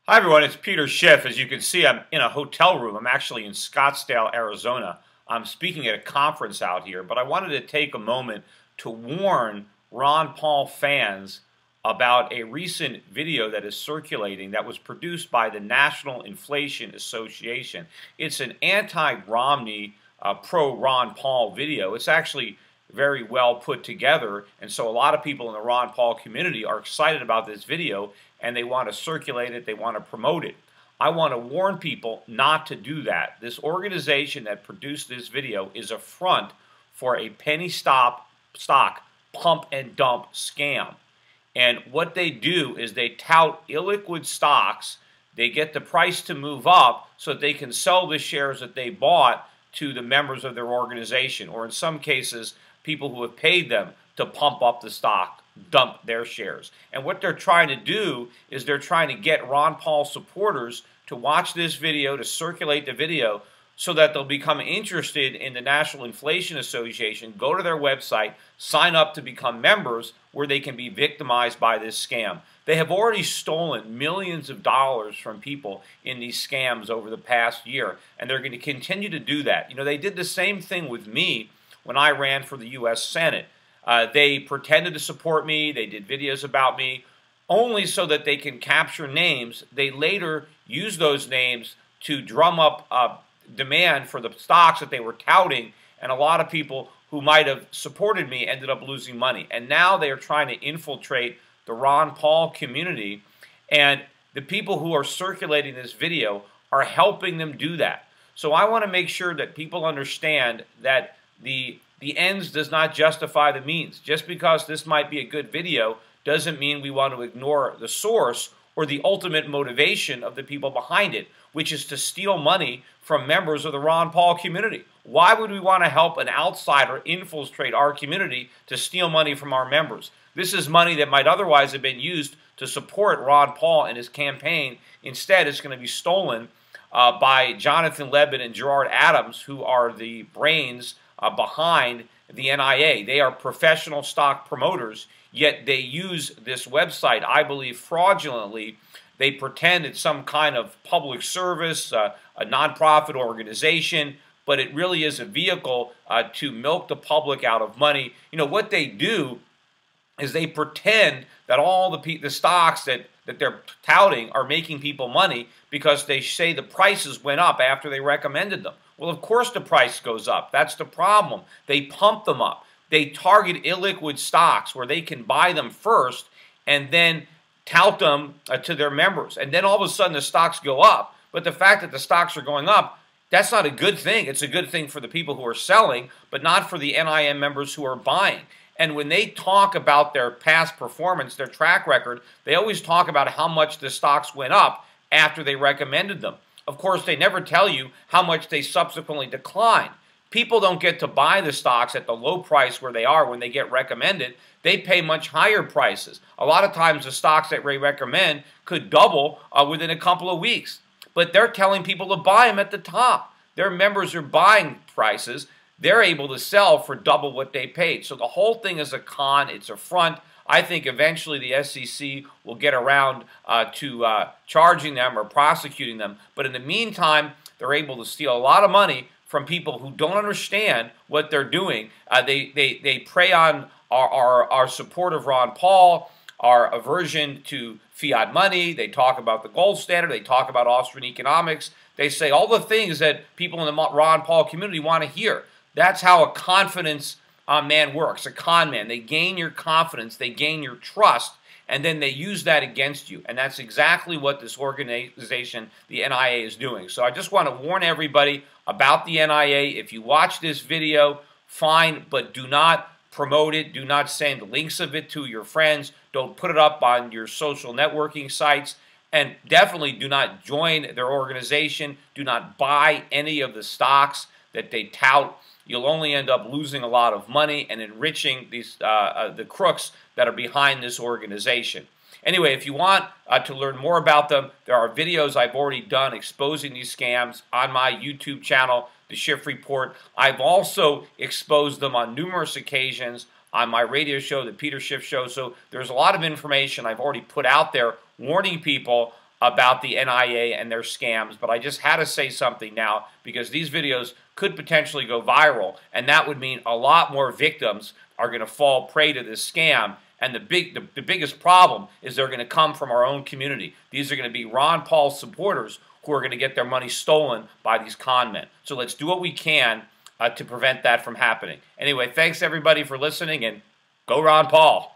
Hi everyone, it's Peter Schiff. As you can see, I'm in a hotel room. I'm actually in Scottsdale, Arizona. I'm speaking at a conference out here, but I wanted to take a moment to warn Ron Paul fans about a recent video that is circulating that was produced by the National Inflation Association. It's an anti-Romney, pro-Ron Paul video. It's actually very well put together, and so a lot of people in the Ron Paul community are excited about this video and they want to circulate it, they want to promote it. I want to warn people not to do that. This organization that produced this video is a front for a penny stock pump and dump scam. And what they do is they tout illiquid stocks. They get the price to move up so that they can sell the shares that they bought to the members of their organization, or in some cases, people who have paid them to pump up the stock, dump their shares. And what they're trying to do is they're trying to get Ron Paul supporters to watch this video, to circulate the video, so that they'll become interested in the National Inflation Association, go to their website, sign up to become members where they can be victimized by this scam. They have already stolen millions of dollars from people in these scams over the past year, and they're going to continue to do that. You know, they did the same thing with me when I ran for the U.S. Senate. They pretended to support me, they did videos about me, only so that they can capture names. They later use those names to drum up demand for the stocks that they were touting, and a lot of people who might have supported me ended up losing money. And now they are trying to infiltrate the Ron Paul community, and the people who are circulating this video are helping them do that. So I want to make sure that people understand that the ends does not justify the means. Just because this might be a good video doesn't mean we want to ignore the source or the ultimate motivation of the people behind it, which is to steal money from members of the Ron Paul community. Why would we want to help an outsider infiltrate our community to steal money from our members? This is money that might otherwise have been used to support Ron Paul and his campaign. Instead, it's going to be stolen by Jonathan Lebed and Gerard Adams, who are the brains behind the NIA. They are professional stock promoters, yet they use this website, I believe, fraudulently. They pretend it's some kind of public service, a nonprofit organization, but it really is a vehicle to milk the public out of money. You know, what they do is they pretend that all the stocks that they're touting are making people money because they say the prices went up after they recommended them. Well, of course the price goes up. That's the problem. They pump them up. They target illiquid stocks where they can buy them first and then tout them to their members. And then all of a sudden the stocks go up. But the fact that the stocks are going up, that's not a good thing. It's a good thing for the people who are selling, but not for the NIM members who are buying. And when they talk about their past performance, their track record, they always talk about how much the stocks went up after they recommended them. Of course, they never tell you how much they subsequently declined. People don't get to buy the stocks at the low price where they are when they get recommended. They pay much higher prices. A lot of times the stocks that they recommend could double within a couple of weeks. But they're telling people to buy them at the top. Their members are buying prices. They're able to sell for double what they paid. So the whole thing is a con. It's a front. I think eventually the SEC will get around to charging them or prosecuting them. But in the meantime, they're able to steal a lot of money from people who don't understand what they're doing. They prey on our support of Ron Paul, our aversion to fiat money. They talk about the gold standard. They talk about Austrian economics. They say all the things that people in the Ron Paul community want to hear. That's how a confidence man works, a con man. They gain your confidence, they gain your trust, and then they use that against you. And that's exactly what this organization, the NIA, is doing. So I just want to warn everybody about the NIA. If you watch this video, fine, but do not promote it. Do not send links of it to your friends. Don't put it up on your social networking sites. And definitely do not join their organization. Do not buy any of the stocks that they tout. You'll only end up losing a lot of money and enriching these the crooks that are behind this organization. Anyway, if you want to learn more about them, there are videos I've already done exposing these scams on my YouTube channel, The Schiff Report. I've also exposed them on numerous occasions on my radio show, The Peter Schiff Show. So there's a lot of information I've already put out there warning people about the NIA and their scams, but I just had to say something now because these videos could potentially go viral, and that would mean a lot more victims are going to fall prey to this scam. And the biggest problem is they're going to come from our own community. These are going to be Ron Paul supporters who are going to get their money stolen by these con men. So let's do what we can to prevent that from happening. Anyway, thanks everybody for listening, and go Ron Paul.